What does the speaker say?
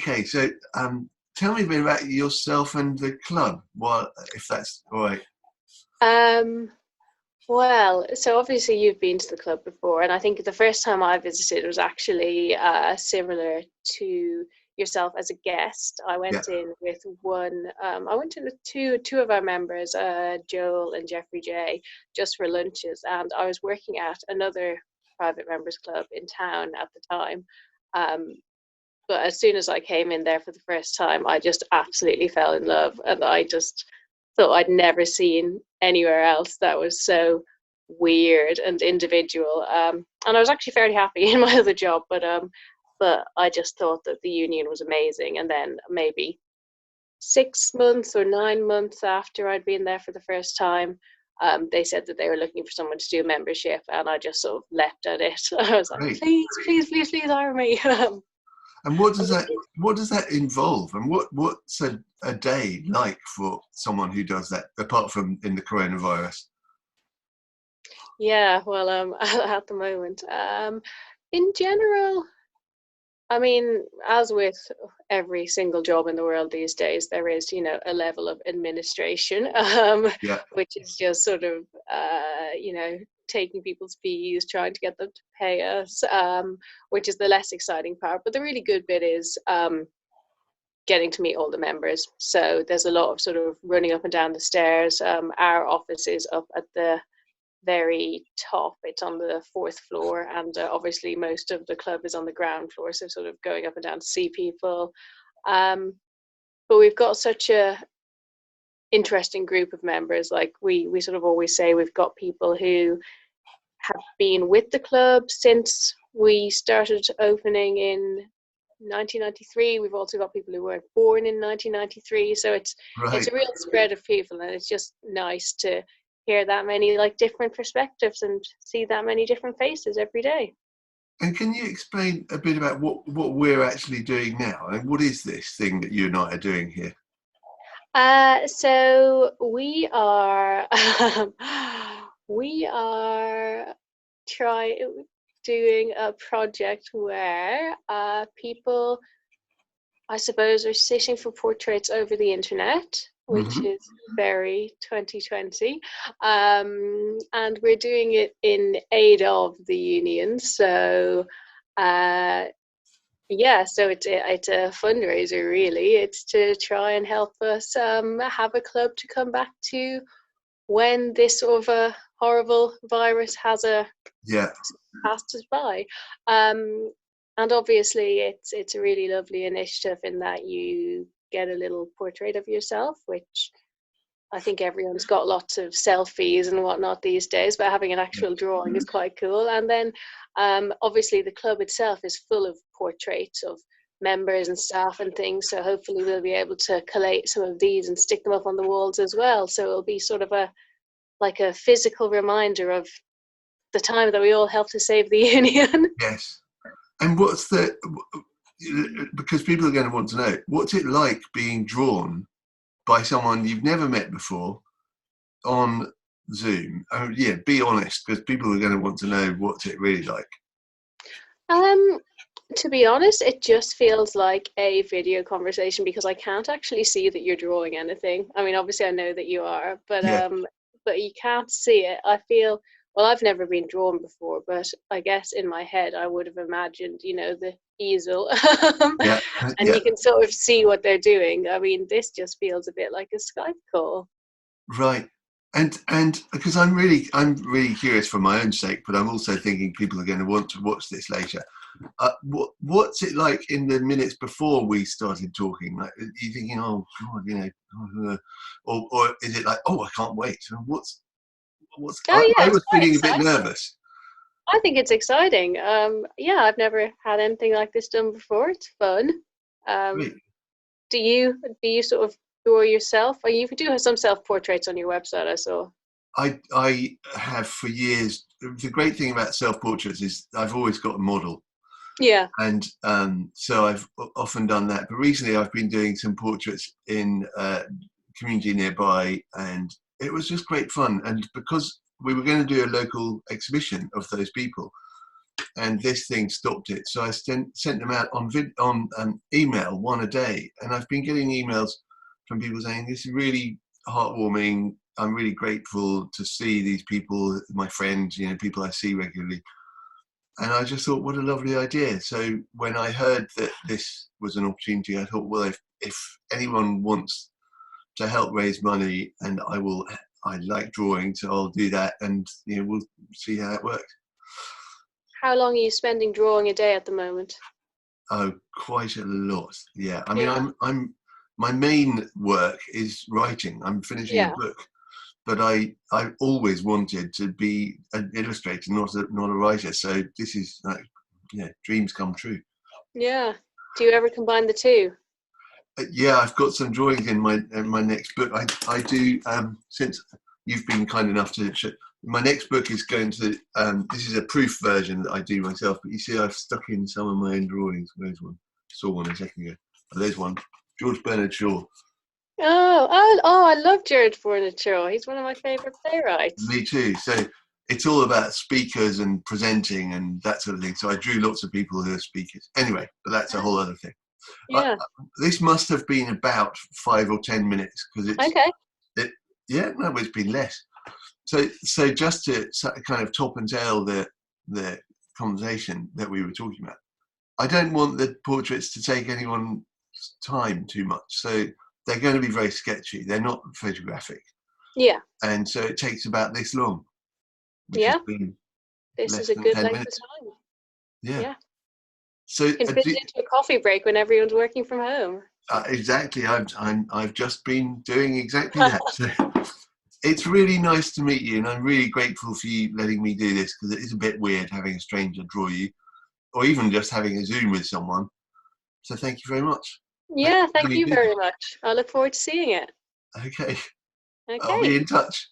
Okay, so tell me a bit about yourself and the club, well, if that's all right. Um, well, so obviously you've been to the club before, and I think the first time I visited was actually similar to yourself as a guest. I Yeah, went in with I went in with two of our members, Joel and Jeffrey J, just for lunches, and I was working at another private members club in town at the time. Um, but as soon as I came in there for the first time, I just absolutely fell in love, and I just thought I'd never seen anywhere else that was so weird and individual. And I was actually fairly happy in my other job, but I just thought that the union was amazing. And then maybe 6 months or 9 months after I'd been there for the first time, they said that they were looking for someone to do a membership, and I just sort of leapt at it. I was like, great. please, please, please, please hire me. And what does that involve? And what's a day like for someone who does that, apart from in the coronavirus? Yeah, well, at the moment, in general, I mean, as with every single job in the world these days, there is, a level of administration, Yeah, which is just sort of, taking people's fees, trying to get them to pay us, which is the less exciting part. But the really good bit is getting to meet all the members. So there's a lot of sort of running up and down the stairs. Our office is up at the very top. It's on the fourth floor, and obviously most of the club is on the ground floor, so sort of going up and down to see people. But we've got such a interesting group of members. Like we sort of always say we've got people who have been with the club since we started opening in 1993. We've also got people who weren't born in 1993, so it's right. a real spread of people, and it's just nice to hear that many like different perspectives and see that many different faces every day. And can you explain a bit about what we're actually doing now? And what is this thing that you and I are doing here? So we are we are try doing a project where people, I suppose, are sitting for portraits over the internet, which Hmm. is very 2020. And we're doing it in aid of the union. So, uh, yeah, so it's a fundraiser, really. It's to try and help us have a club to come back to when this sort of a horrible virus has Yeah, passed us by. Um, and obviously, it's a really lovely initiative in that you get a little portrait of yourself, which I think everyone's got lots of selfies and whatnot these days, but having an actual drawing is quite cool. And then, obviously, the club itself is full of portraits of members and staff and things. So hopefully, we'll be able to collate some of these and stick them up on the walls as well. So it'll be sort of a physical reminder of the time that we all helped to save the union. yes. And because people are going to want to know, what's it like being drawn by someone you've never met before on Zoom? Oh, yeah, be honest, because people are going to want to know what's it really like. Um, to be honest, it just feels like a video conversation because I can't actually see that you're drawing anything. I mean, obviously I know that you are, Yeah, but you can't see it. I feel, well, I've never been drawn before, but I guess in my head I would have imagined, the easel, yeah, and yeah. you can sort of see what they're doing. I mean, this just feels a bit like a Skype call. Right. And because I'm really curious for my own sake, but I'm also thinking people are going to want to watch this later. What's it like in the minutes before we started talking? Like, are you thinking, oh God, or is it like, oh, I can't wait? And what's Oh I yeah, it's was quite feeling a bit exciting. nervous. I think it's exciting. Yeah, I've never had anything like this done before. It's fun. Um, Great. do you sort of draw yourself? Or you do have some self portraits on your website, I saw. I have for years. The great thing about self portraits is I've always got a model. Yeah. And so I've often done that. But recently I've been doing some portraits in community nearby, and it was just great fun. And because we were going to do a local exhibition of those people, and this thing stopped it. So I sent them out on email, one a day, and I've been getting emails from people saying this is really heartwarming. I'm really grateful to see these people, my friends, people I see regularly. And I just thought, what a lovely idea. So when I heard that this was an opportunity, I thought, well, if anyone wants to help raise money, and I like drawing, so I'll do that, and we'll see how it works. How long are you spending drawing a day at the moment? Oh, quite a lot. Yeah. I mean, I'm my main work is writing. I'm finishing a book, but I always wanted to be an illustrator, not a writer. So this is like, dreams come true. Yeah. Do you ever combine the two? Yeah, I've got some drawings in my next book. I do, since you've been kind enough to my next book is going to, this is a proof version that I do myself, but you see I've stuck in some of my own drawings. Where's one? I saw one a second ago. Oh, there's one. George Bernard Shaw. Oh, I love George Bernard Shaw. He's one of my favourite playwrights. Me too. So it's all about speakers and presenting and that sort of thing. So I drew lots of people who are speakers. Anyway, but that's a whole other thing. Yeah. This must have been about 5 or 10 minutes because it's okay. It's been less. So just to kind of top and tail the conversation that we were talking about, I don't want the portraits to take anyone's time too much. So they're going to be very sketchy. They're not photographic. Yeah. And so it takes about this long. Yeah. This is a good length of time. Yeah. So you can fit it into a coffee break when everyone's working from home. Exactly. I've just been doing exactly that. So it's really nice to meet you, and I'm really grateful for you letting me do this, because it is a bit weird having a stranger draw you, or even just having a Zoom with someone. So thank you very much. Yeah, thank you very much. I look forward to seeing it. Okay. Okay. I'll be in touch.